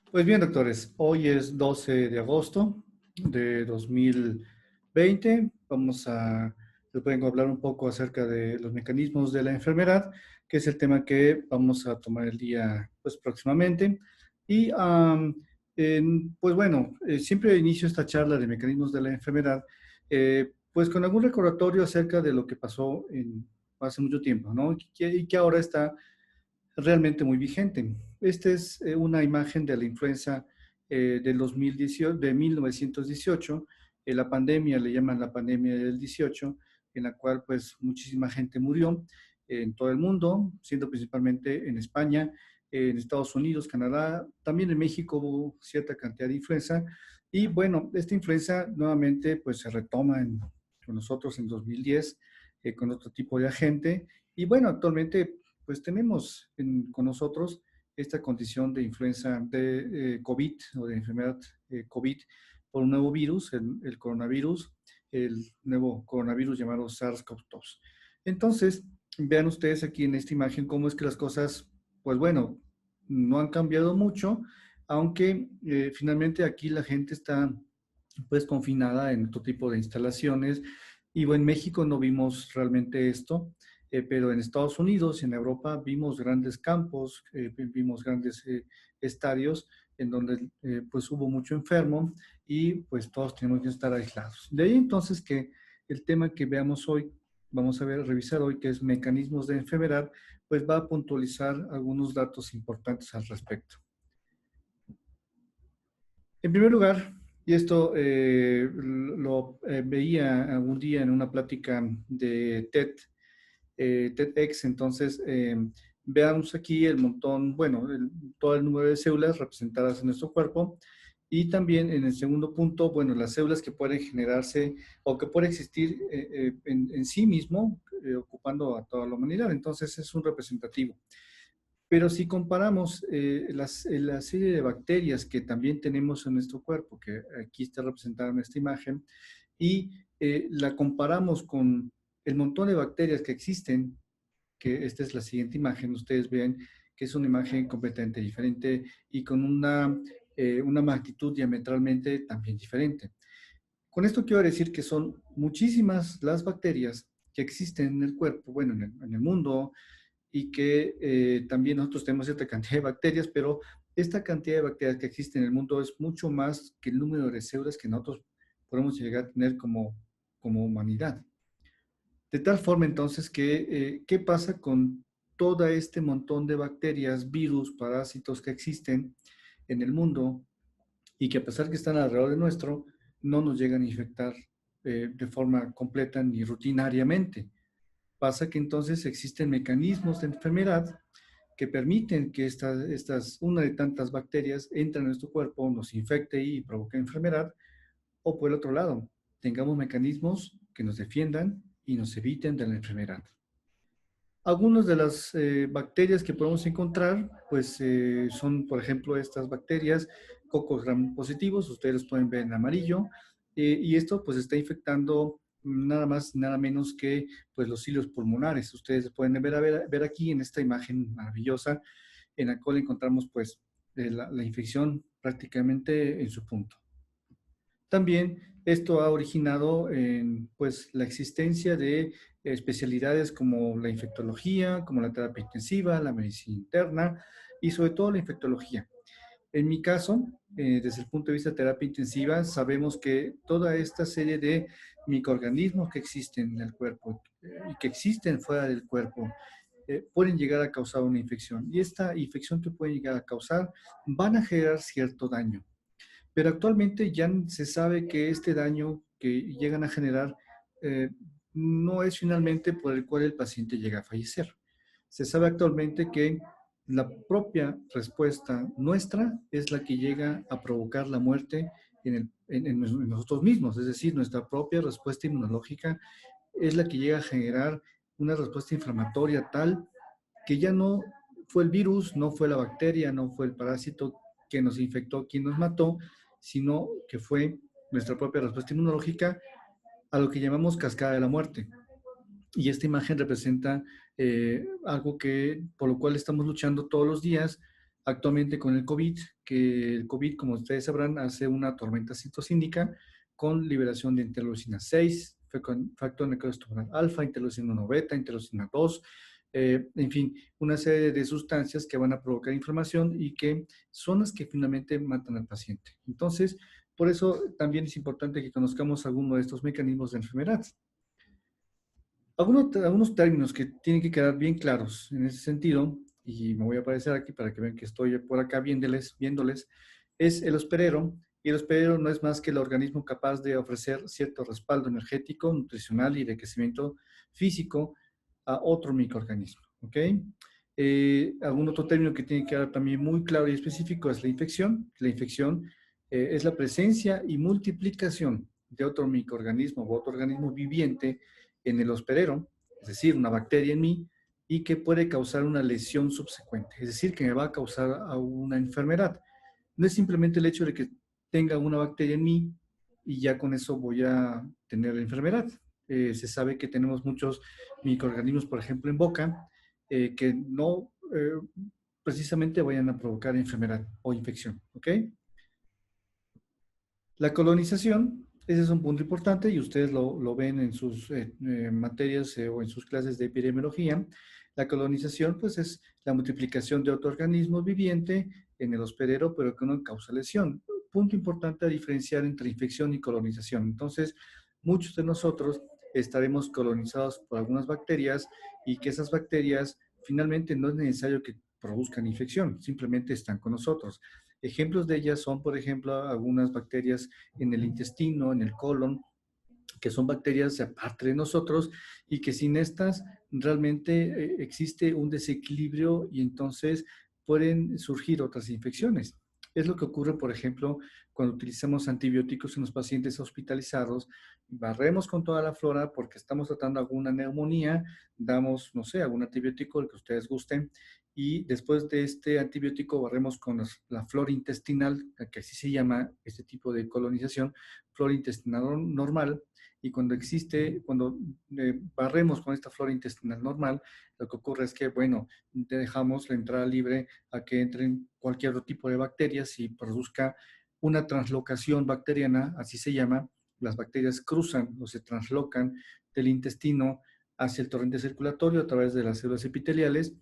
Pues bien, doctores, hoy es 12 de agosto de 2020. Les vengo a hablar un poco acerca de los mecanismos de la enfermedad, que es el tema que vamos a tomar el día, pues, próximamente. Y, pues bueno, siempre inicio esta charla de mecanismos de la enfermedad, pues con algún recordatorio acerca de lo que pasó hace mucho tiempo, ¿no? Y que ahora está realmente muy vigente. Esta es una imagen de la influenza del 2018, de 1918. La pandemia, le llaman la pandemia del 18, en la cual pues muchísima gente murió en todo el mundo, siendo principalmente en España, en Estados Unidos, Canadá, también en México hubo cierta cantidad de influenza. Y bueno, esta influenza nuevamente pues se retoma con nosotros en 2010 con otro tipo de agente. Y bueno, actualmente pues tenemos con nosotros esta condición de influenza de COVID o de enfermedad COVID por un nuevo virus, el coronavirus, el nuevo coronavirus llamado SARS-CoV-2. Entonces, vean ustedes aquí en esta imagen cómo es que las cosas, pues bueno, no han cambiado mucho, aunque finalmente aquí la gente está pues confinada en otro tipo de instalaciones. Y bueno, en México no vimos realmente esto, pero en Estados Unidos y en Europa vimos grandes campos, vimos grandes estadios en donde pues hubo mucho enfermo y pues todos tenemos que estar aislados. De ahí entonces que el tema que veamos hoy, vamos a revisar hoy, que es mecanismos de enfermedad, pues va a puntualizar algunos datos importantes al respecto. En primer lugar, y esto lo veía algún día en una plática de TEDx, entonces veamos aquí el montón, bueno, todo el número de células representadas en nuestro cuerpo y también en el segundo punto, bueno, las células que pueden generarse o que pueden existir en sí mismo, ocupando a toda la humanidad. Entonces es un representativo. Pero si comparamos la serie de bacterias que también tenemos en nuestro cuerpo, que aquí está representada en esta imagen, y la comparamos con el montón de bacterias que existen, que esta es la siguiente imagen, ustedes ven que es una imagen completamente diferente y con una magnitud diametralmente también diferente. Con esto quiero decir que son muchísimas las bacterias que existen en el cuerpo, bueno, en el mundo, y que también nosotros tenemos cierta cantidad de bacterias, pero esta cantidad de bacterias que existe en el mundo es mucho más que el número de células que nosotros podemos llegar a tener como humanidad. De tal forma entonces que, ¿qué pasa con todo este montón de bacterias, virus, parásitos que existen en el mundo y que a pesar que están alrededor de nuestro, no nos llegan a infectar de forma completa ni rutinariamente? Pasa que entonces existen mecanismos de enfermedad que permiten que una de tantas bacterias entre en nuestro cuerpo, nos infecte y provoque enfermedad, o por el otro lado, tengamos mecanismos que nos defiendan y nos eviten de la enfermedad. Algunas de las bacterias que podemos encontrar, pues son, por ejemplo, estas bacterias, cocos gram positivos, ustedes los pueden ver en amarillo, y esto pues está infectando nada más, nada menos que pues los cilios pulmonares. Ustedes pueden ver aquí en esta imagen maravillosa, en la cual encontramos pues la infección prácticamente en su punto. También esto ha originado pues, la existencia de especialidades como la infectología, como la terapia intensiva, la medicina interna y sobre todo la infectología. En mi caso, desde el punto de vista de terapia intensiva, sabemos que toda esta serie de microorganismos que existen en el cuerpo y que existen fuera del cuerpo pueden llegar a causar una infección. Y esta infección que pueden llegar a causar van a generar cierto daño. Pero actualmente ya se sabe que este daño que llegan a generar eh, no es finalmente por el cual el paciente llega a fallecer. Se sabe actualmente que la propia respuesta nuestra es la que llega a provocar la muerte en nosotros mismos, es decir, nuestra propia respuesta inmunológica es la que llega a generar una respuesta inflamatoria tal que ya no fue el virus, no fue la bacteria, no fue el parásito que nos infectó, quien nos mató, sino que fue nuestra propia respuesta inmunológica a lo que llamamos cascada de la muerte. Y esta imagen representa algo por lo cual estamos luchando todos los días actualmente con el COVID, que el COVID, como ustedes sabrán, hace una tormenta citocínica con liberación de interleucina 6, factor necroestructural alfa, interleucina 1 beta, interleucina 2, en fin, una serie de sustancias que van a provocar inflamación y que son las que finalmente matan al paciente. Entonces, por eso también es importante que conozcamos algunos de estos mecanismos de enfermedad. Algunos términos que tienen que quedar bien claros en ese sentido, y me voy a aparecer aquí para que vean que estoy por acá viéndoles, es el hospedero. Y el hospedero no es más que el organismo capaz de ofrecer cierto respaldo energético, nutricional y de crecimiento físico a otro microorganismo. ¿Ok? Algún otro término que tiene que quedar también muy claro y específico es la infección. La infección es la presencia y multiplicación de otro microorganismo o otro organismo viviente en el hospedero, es decir, una bacteria en mí, y que puede causar una lesión subsecuente, es decir, que me va a causar una enfermedad. No es simplemente el hecho de que tenga una bacteria en mí y ya con eso voy a tener la enfermedad. Se sabe que tenemos muchos microorganismos, por ejemplo, en boca, que no precisamente vayan a provocar enfermedad o infección. ¿Ok? La colonización, ese es un punto importante y ustedes lo ven en sus materias o en sus clases de epidemiología. La colonización, pues, es la multiplicación de otro organismo viviente en el hospedero, pero que no causa lesión. Punto importante a diferenciar entre infección y colonización. Entonces, muchos de nosotros estaremos colonizados por algunas bacterias y que esas bacterias finalmente no es necesario que produzcan infección, simplemente están con nosotros. Ejemplos de ellas son, por ejemplo, algunas bacterias en el intestino, en el colon, que son bacterias aparte de nosotros y que sin estas realmente existe un desequilibrio y entonces pueden surgir otras infecciones. Es lo que ocurre, por ejemplo, cuando utilizamos antibióticos en los pacientes hospitalizados, barremos con toda la flora porque estamos tratando alguna neumonía, damos, no sé, algún antibiótico, el que ustedes gusten, y después de este antibiótico barremos con la flora intestinal, que así se llama este tipo de colonización, flora intestinal normal, y cuando barremos con esta flora intestinal normal, lo que ocurre es que, bueno, dejamos la entrada libre a que entren cualquier otro tipo de bacterias y produzca una translocación bacteriana, así se llama. Las bacterias cruzan o se translocan del intestino hacia el torrente circulatorio a través de las células epiteliales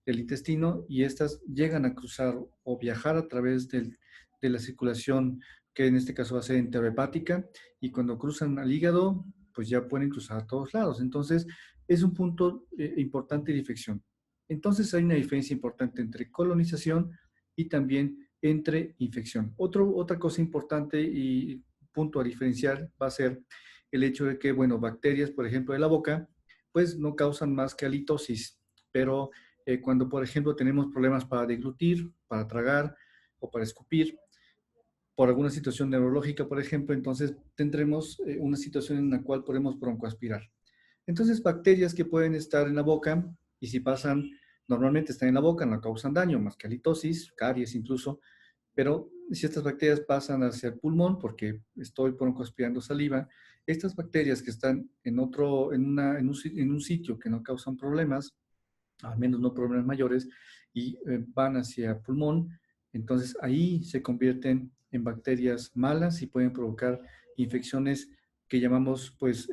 del intestino y estas llegan a cruzar o viajar a través de la circulación, que en este caso va a ser enterohepática, y cuando cruzan al hígado, pues ya pueden cruzar a todos lados. Entonces, es un punto importante de infección. Entonces, hay una diferencia importante entre colonización y también entre infección. Otra cosa importante y punto a diferenciar va a ser el hecho de que, bueno, bacterias, por ejemplo, de la boca, pues no causan más que halitosis, pero cuando, por ejemplo, tenemos problemas para deglutir, para tragar o para escupir, por alguna situación neurológica, por ejemplo, entonces tendremos una situación en la cual podemos broncoaspirar. Entonces, bacterias que pueden estar en la boca y si pasan, normalmente están en la boca, no causan daño, más que halitosis, caries incluso, pero si estas bacterias pasan hacia el pulmón, porque estoy broncoaspirando saliva, estas bacterias que están en un sitio que no causan problemas, al menos no problemas mayores, y van hacia el pulmón, entonces ahí se convierten en bacterias malas y pueden provocar infecciones que llamamos pues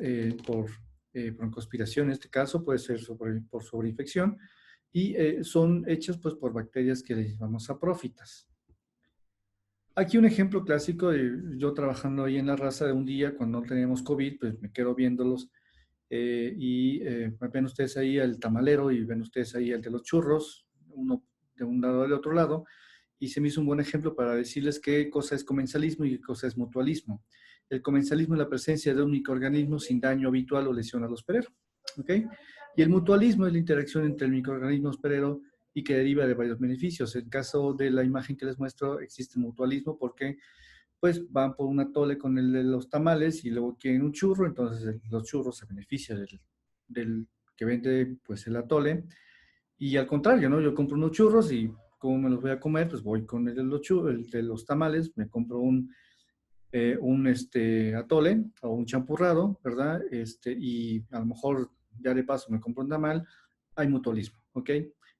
por broncoaspiración, en este caso puede ser por sobreinfección, y son hechas pues por bacterias que le llamamos saprófitas. Aquí un ejemplo clásico de yo trabajando ahí en la raza de un día cuando no teníamos COVID, pues me quedo viéndolos ven ustedes ahí el tamalero y ven ustedes ahí el de los churros, uno de un lado del otro lado, y se me hizo un buen ejemplo para decirles qué cosa es comensalismo y qué cosa es mutualismo. El comensalismo es la presencia de un microorganismo sin daño habitual o lesión al hospedero, ¿ok? Y el mutualismo es la interacción entre el microorganismo hospedero y que deriva de varios beneficios. En el caso de la imagen que les muestro, existe mutualismo porque pues van por un atole con el de los tamales y luego quieren un churro, entonces los churros se benefician del que vende pues el atole. Y al contrario, ¿no? Yo compro unos churros y como me los voy a comer, pues voy con el de los tamales, me compro un atole o un champurrado, ¿verdad? Y a lo mejor ya de paso me compro un tamal, hay mutualismo, ¿ok?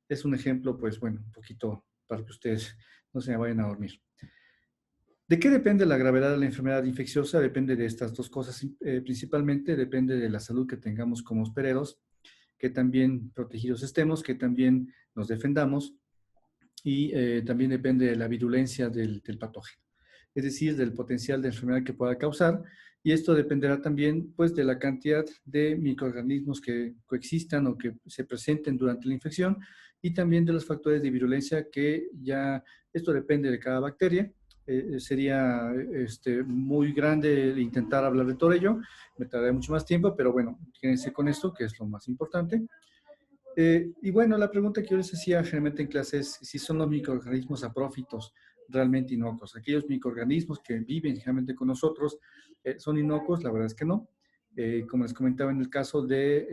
Es un ejemplo, pues bueno, un poquito para que ustedes no se me vayan a dormir. ¿De qué depende la gravedad de la enfermedad infecciosa? Depende de estas dos cosas. Principalmente depende de la salud que tengamos como hospederos, que también protegidos estemos, que también nos defendamos y también depende de la virulencia del patógeno, es decir, del potencial de enfermedad que pueda causar. Y esto dependerá también, pues, de la cantidad de microorganismos que coexistan o que se presenten durante la infección y también de los factores de virulencia que ya, esto depende de cada bacteria. Sería muy grande intentar hablar de todo ello, me tardaría mucho más tiempo, pero bueno, quédense con esto, que es lo más importante. Y bueno, la pregunta que yo les hacía generalmente en clase es si son los microorganismos saprófitos realmente inocuos. Aquellos microorganismos que viven generalmente con nosotros, ¿son inocuos? La verdad es que no. Como les comentaba en el caso de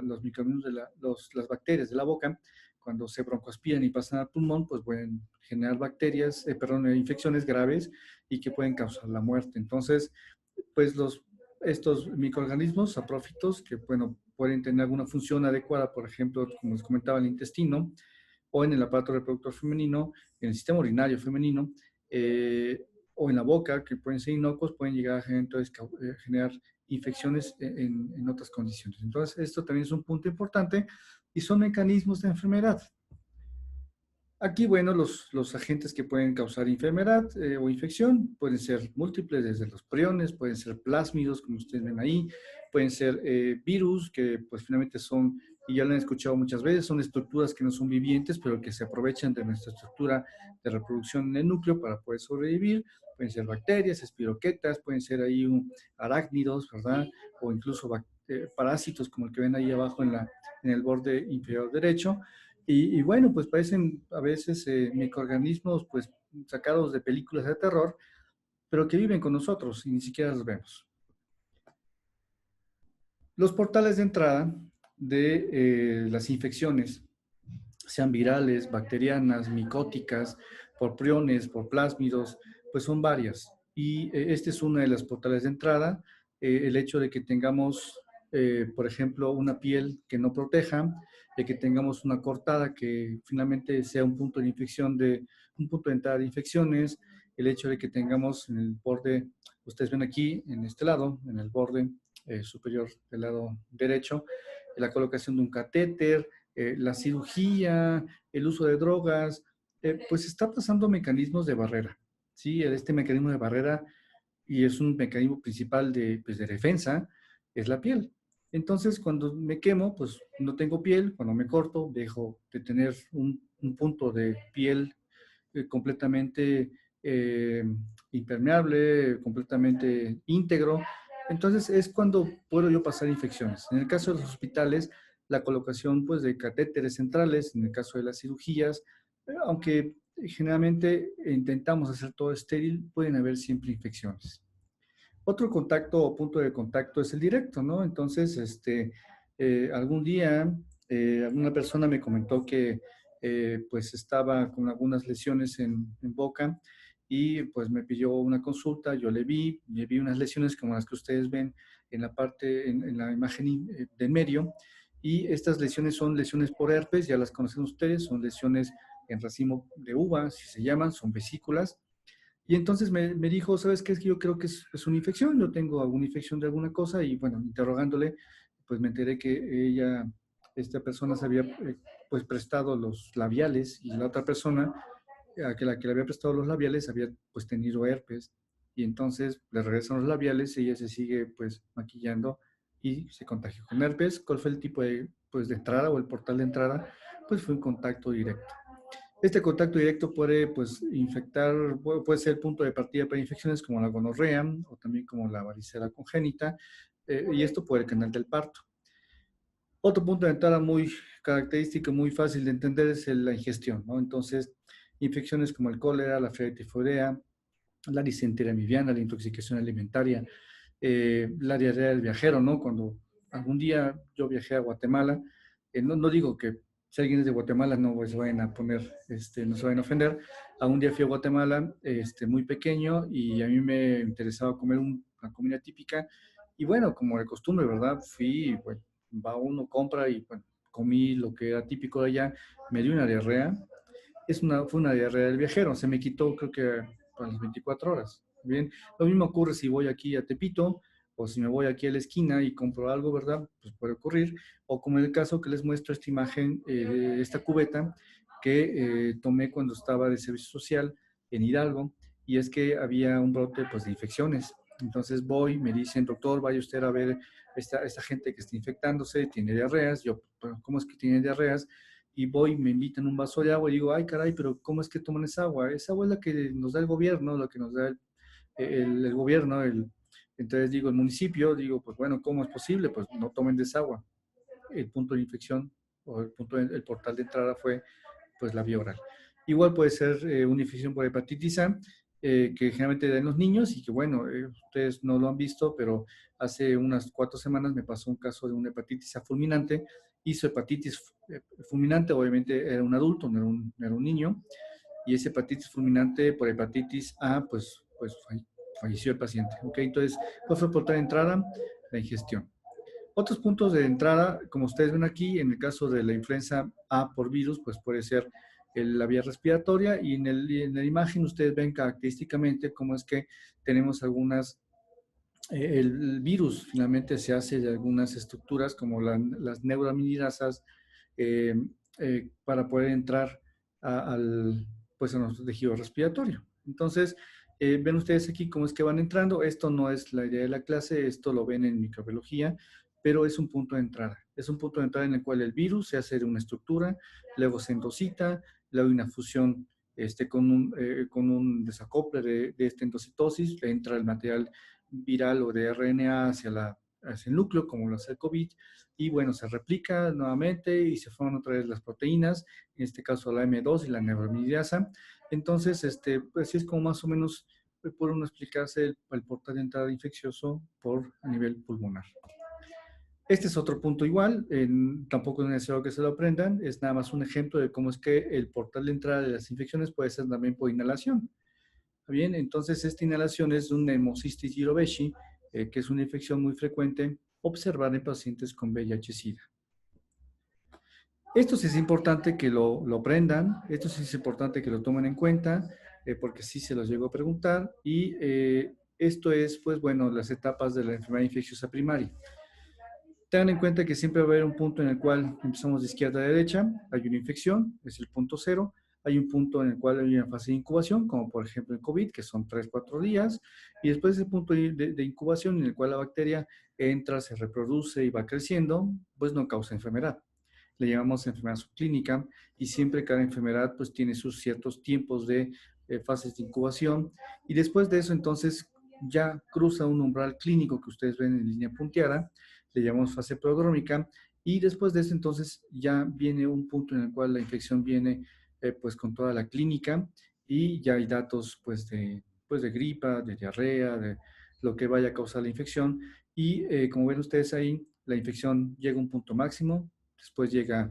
los microorganismos de las bacterias de la boca, cuando se broncoaspiran y pasan al pulmón, pues pueden generar bacterias, infecciones graves y que pueden causar la muerte. Entonces, pues estos microorganismos saprófitos que, bueno, pueden tener alguna función adecuada, por ejemplo, como les comentaba, en el intestino o en el aparato reproductor femenino, en el sistema urinario femenino, o en la boca, que pueden ser inocuos, pueden llegar a generar, entonces, generar infecciones en otras condiciones. Entonces, esto también es un punto importante y son mecanismos de enfermedad. Aquí, bueno, los agentes que pueden causar enfermedad o infección pueden ser múltiples, desde los priones, pueden ser plásmidos, como ustedes ven ahí, pueden ser virus, que pues finalmente son, y ya lo han escuchado muchas veces, son estructuras que no son vivientes, pero que se aprovechan de nuestra estructura de reproducción en el núcleo para poder sobrevivir. Pueden ser bacterias, espiroquetas, pueden ser ahí arácnidos, ¿verdad? O incluso parásitos, como el que ven ahí abajo en el borde inferior derecho. Y bueno, pues parecen a veces microorganismos pues sacados de películas de terror, pero que viven con nosotros y ni siquiera los vemos. Los portales de entrada de las infecciones, sean virales, bacterianas, micóticas, por priones, por plásmidos, pues son varias. Y este es uno de los portales de entrada. El hecho de que tengamos, por ejemplo, una piel que no proteja, de que tengamos una cortada que finalmente sea un punto de infección, un punto de entrada de infecciones, el hecho de que tengamos en el borde, ustedes ven aquí, en este lado, en el borde superior del lado derecho, la colocación de un catéter, la cirugía, el uso de drogas, pues está pasando mecanismos de barrera. ¿Sí? Este mecanismo de barrera, y es un mecanismo principal pues, de defensa, es la piel. Entonces, cuando me quemo, pues no tengo piel, cuando me corto, dejo de tener un punto de piel completamente eh, impermeable, completamente íntegro. Entonces es cuando puedo yo pasar infecciones. En el caso de los hospitales, la colocación pues, de catéteres centrales, en el caso de las cirugías, aunque generalmente intentamos hacer todo estéril, pueden haber siempre infecciones. Otro contacto o punto de contacto es el directo, ¿no? Entonces, algún día alguna persona me comentó que pues estaba con algunas lesiones en boca y pues me pidió una consulta, yo le vi unas lesiones como las que ustedes ven en la parte, en la imagen de medio, y estas lesiones son lesiones por herpes, ya las conocen ustedes, son lesiones en racimo de uva, si se llaman, son vesículas. Y entonces me dijo, ¿sabes qué? Es que yo creo que es una infección, yo tengo alguna infección de alguna cosa y bueno, interrogándole, pues me enteré que esta persona se había pues prestado los labiales y la otra persona, la que le había prestado los labiales, había pues tenido herpes y entonces le regresan los labiales y ella se sigue pues maquillando y se contagió con herpes. ¿Cuál fue el tipo de, pues, de entrada o el portal de entrada? Pues fue un contacto directo. Este contacto directo puede, pues, infectar, puede ser el punto de partida para infecciones como la gonorrea o también como la varicela congénita, y esto por el canal del parto. Otro punto de entrada muy característico, muy fácil de entender es la ingestión, ¿no? Entonces, infecciones como el cólera, la fiebre tifoidea, la disentería amibiana, la intoxicación alimentaria, la diarrea del viajero, ¿no? Cuando algún día yo viajé a Guatemala, no digo que si alguien es de Guatemala no pues, se vayan a poner, no se vayan a ofender. Algún día fui a Guatemala, muy pequeño, y a mí me interesaba comer una comida típica. Y bueno, como de costumbre, ¿verdad? Fui, bueno, va uno, compra y bueno, comí lo que era típico de allá, me dio una diarrea. fue una diarrea del viajero, se me quitó creo que a las 24 horas. Bien, lo mismo ocurre si voy aquí a Tepito o si me voy aquí a la esquina y compro algo, ¿verdad? Pues puede ocurrir. O como en el caso que les muestro esta imagen, esta cubeta que tomé cuando estaba de servicio social en Hidalgo, y es que había un brote pues, de infecciones. Entonces voy, me dicen, doctor, vaya usted a ver esta gente que está infectándose, tiene diarreas. Yo, ¿cómo es que tiene diarreas? Y voy, me invitan un vaso de agua y digo, ay caray, pero ¿cómo es que toman esa agua? Esa agua es la que nos da el gobierno, lo que nos da el gobierno, entonces digo, el municipio, digo, pues bueno, ¿cómo es posible? Pues no tomen de esa agua. El punto de infección o el portal de entrada fue pues la vía oral. Igual puede ser una infección por hepatitis A, que generalmente da en los niños y que bueno, ustedes no lo han visto, pero hace unas 4 semanas me pasó un caso de una hepatitis A fulminante. Hizo hepatitis fulminante, obviamente era un adulto, no era un niño, y esa hepatitis fulminante por hepatitis A, pues falleció el paciente. ¿Ok? Entonces, ¿cuál fue el portal de entrada? La ingestión. Otros puntos de entrada, como ustedes ven aquí, en el caso de la influenza A por virus, pues puede ser la vía respiratoria, y en la imagen ustedes ven característicamente cómo es que tenemos el virus finalmente se hace de algunas estructuras como las neuroaminidasas, eh, para poder entrar pues a nuestro tejido respiratorio. Entonces, ven ustedes aquí cómo es que van entrando. Esto no es la idea de la clase, esto lo ven en microbiología, pero es un punto de entrada. Es un punto de entrada en el cual el virus se hace de una estructura, luego se endocita, luego hay una fusión con un desacople de esta endocitosis, le entra el material viral o de RNA hacia el núcleo, como lo hace el COVID, y bueno, se replica nuevamente y se forman otra vez las proteínas, en este caso la M2 y la neuraminidasa. Entonces, pues sí es como más o menos puede uno explicarse el portal de entrada infeccioso a nivel pulmonar. Este es otro punto igual, tampoco es necesario que se lo aprendan, es nada más un ejemplo de cómo es que el portal de entrada de las infecciones puede ser también por inhalación. Bien, entonces esta inhalación es un hemocystis gyrovesi, que es una infección muy frecuente observada en pacientes con VIH-Sida. Esto sí es importante que lo aprendan, esto sí es importante que lo tomen en cuenta, porque sí se los llego a preguntar, y esto es, pues bueno, las etapas de la enfermedad infecciosa primaria. Tengan en cuenta que siempre va a haber un punto en el cual empezamos de izquierda a derecha, hay una infección, es el punto cero, hay un punto en el cual hay una fase de incubación, como por ejemplo el COVID, que son 3-4 días, y después ese punto de incubación en el cual la bacteria entra, se reproduce y va creciendo, pues no causa enfermedad. Le llamamos enfermedad subclínica, y siempre cada enfermedad pues tiene sus ciertos tiempos de fases de incubación, y después de eso entonces ya cruza un umbral clínico que ustedes ven en línea punteada, le llamamos fase prodrómica, y después de eso entonces ya viene un punto en el cual la infección viene pues con toda la clínica, y ya hay datos pues de gripa, de diarrea, de lo que vaya a causar la infección, y como ven ustedes ahí, la infección llega a un punto máximo, después llega,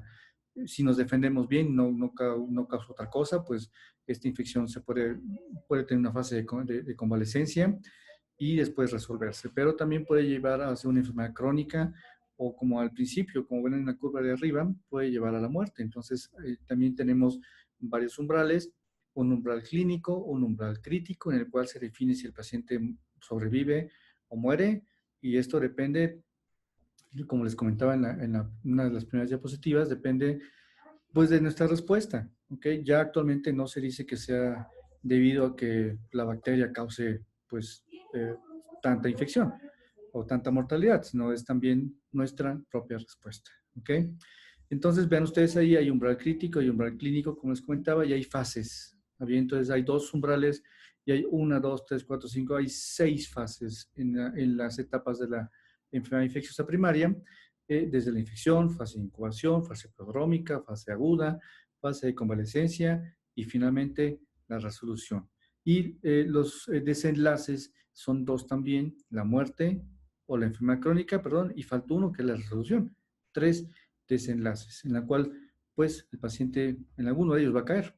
si nos defendemos bien, no causa otra cosa, pues esta infección puede tener una fase de convalescencia y después resolverse, pero también puede llevar a una enfermedad crónica, o como al principio, como ven en la curva de arriba, puede llevar a la muerte. Entonces, también tenemos varios umbrales, un umbral clínico, un umbral crítico, en el cual se define si el paciente sobrevive o muere, y esto depende, como les comentaba una de las primeras diapositivas, depende pues de nuestra respuesta. ¿Okay? Ya actualmente no se dice que sea debido a que la bacteria cause pues eh, tanta infección o tanta mortalidad, sino es también nuestra propia respuesta. ¿Ok? Entonces vean ustedes ahí, hay umbral crítico y umbral clínico, como les comentaba, y hay fases. ¿Bien? Entonces hay 2 umbrales y hay 1, 2, 3, 4, 5, hay 6 fases en las etapas de la enfermedad infecciosa primaria, desde la infección, fase de incubación, fase prodrómica, fase aguda, fase de convalescencia y finalmente la resolución. Y los desenlaces son 2 también, la muerte o la enfermedad crónica, perdón, y falta uno que es la resolución. 3 desenlaces, en la cual pues el paciente en alguno de ellos va a caer.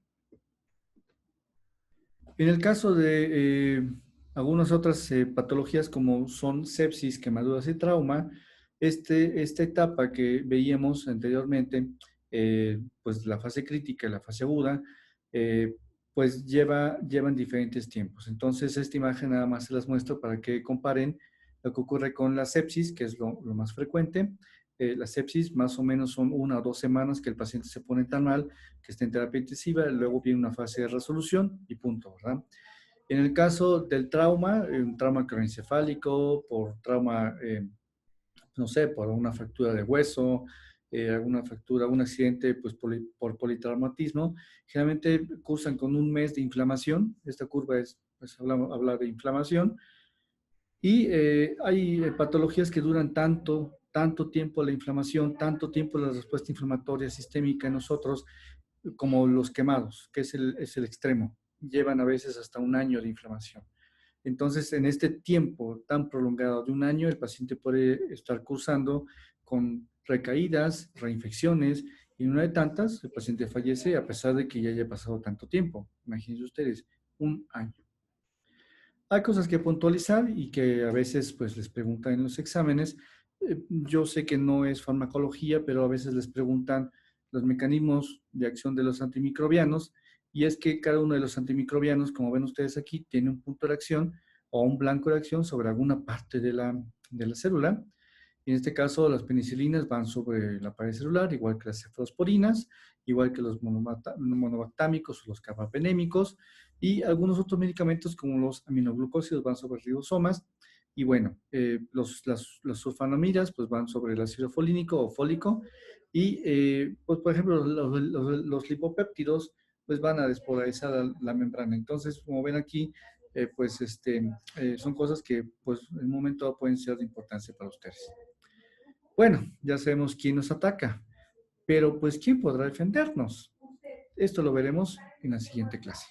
En el caso de algunas otras patologías como son sepsis, quemaduras y trauma, esta etapa que veíamos anteriormente, pues la fase crítica y la fase aguda, eh, pues llevan diferentes tiempos. Entonces, esta imagen nada más se las muestro para que comparen lo que ocurre con la sepsis, que es lo más frecuente. La sepsis más o menos son 1 o 2 semanas que el paciente se pone tan mal que está en terapia intensiva, luego viene una fase de resolución y punto, ¿verdad? En el caso del trauma, un trauma craneoencefálico, por trauma, no sé, por una fractura de hueso, alguna fractura, un accidente pues, por politraumatismo, generalmente cursan con 1 mes de inflamación. Esta curva es, pues habla de inflamación. Y hay patologías que duran tanto tiempo la inflamación, tanto tiempo la respuesta inflamatoria sistémica en nosotros, como los quemados, que es el extremo. Llevan a veces hasta 1 año de inflamación. Entonces, en este tiempo tan prolongado de 1 año, el paciente puede estar cursando con recaídas, reinfecciones, y en una de tantas, el paciente fallece a pesar de que ya haya pasado tanto tiempo. Imagínense ustedes, 1 año. Hay cosas que puntualizar y que a veces pues les preguntan en los exámenes. Yo sé que no es farmacología, pero a veces les preguntan los mecanismos de acción de los antimicrobianos, y es que cada uno de los antimicrobianos, como ven ustedes aquí, tiene un punto de acción o un blanco de acción sobre alguna parte de la célula. En este caso, las penicilinas van sobre la pared celular, igual que las cefalosporinas, igual que los monobactámicos o los carbapenémicos, y algunos otros medicamentos como los aminoglucósidos van sobre ribosomas. Y bueno, las sulfonamidas pues van sobre el ácido folínico o fólico, y pues por ejemplo los lipopéptidos pues van a despolarizar la membrana. Entonces, como ven aquí, pues son cosas que pues en un momento dado pueden ser de importancia para ustedes. Bueno, ya sabemos quién nos ataca, pero pues ¿quién podrá defendernos? Esto lo veremos en la siguiente clase.